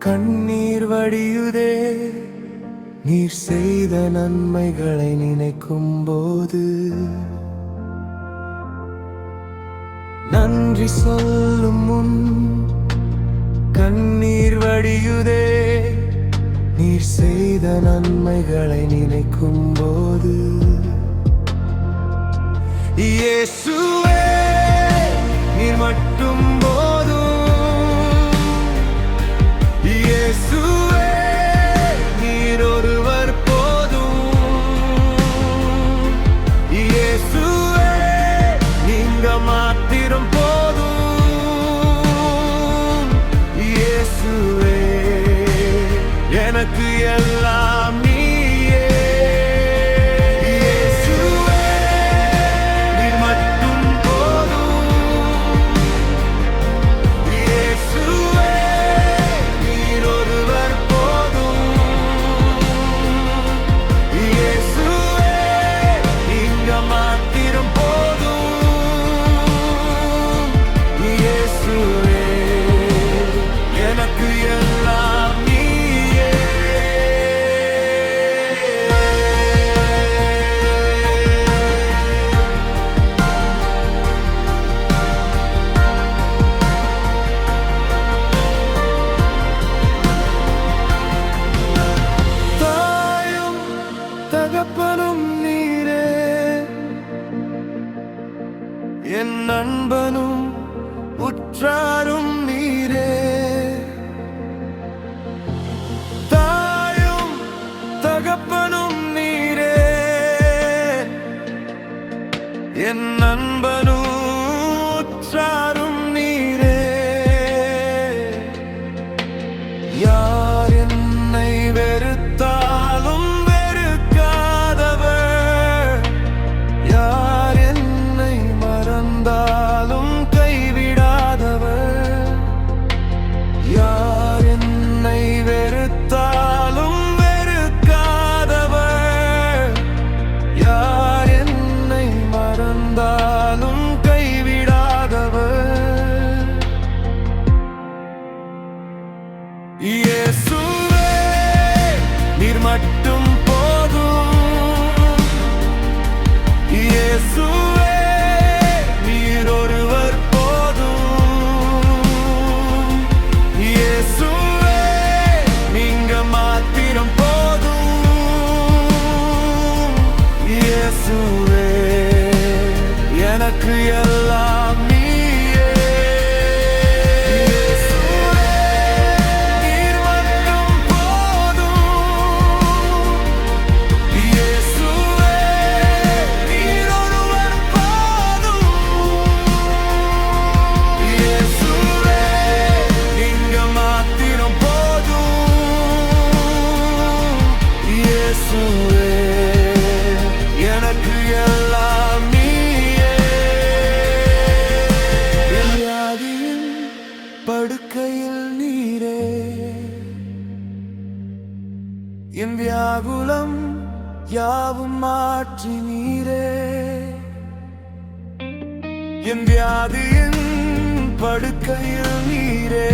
கண்ணீர் வடியுதே நீர் செய்த நன்மைகளை நினைக்கும் போது. நன்றி சொல்லும் முன் கண்ணீர் வடியுதே நீர் செய்த நன்மைகளை நினைக்கும் போது. இயேசுவே நீர் மட்டும் போதும். இயேசுவே நீர் ஒருவர் போதும். இயேசுவே நீங்க மாத்திரம் போதும். இயேசுவே எனக்கு எல்லாம் நீயே. இயேசுவே நீர் மட்டும் போதும். இயேசுவே நீர் ஒருவர் போதும். இயேசுவே நீங்க மாத்திரம் போதும். இயேசுவே எனக்கு எல்லாம் நீயே. தாயும் தகப்பனும் நீரே, என் நண்பனும் உற்றாரும் நீரே. தாயும் தகப்பனும் நீரே, என் நண்பனும் உற்றாரும் நீரே. யார் என்னை வெறுத்தாலும் வெறுக்காதவர், யார் என்னை மறந்தாலும் கைவிடாதவர். யார் என்னை வெறுத்தாலும் வெறுக்காதவர், யார் என்னை மறந்தாலும் கைவிடாதவர். இயேசுவே நீர் மட்டும் போதும். இயேசுவே நீர் ஒருவர் போதும். இயேசுவே நீங்க மாத்திரம் போதும். இயேசுவே எனக்கு எல்லாம் நீயே. இயேசுவே நீர் மட்டும் போதும். இயேசுவே நீர் ஒருவர் போதும். இயேசுவே நீங்க மாத்திரம் போதும். இயேசுவே எனக்கு எல்லாம் நீயே. என் வியாதியின் படுக்கையில் நீரே, என் வியாகுலம் யாவும் மாற்றி நீரே. என் வியாதியின் படுக்கையில் நீரே,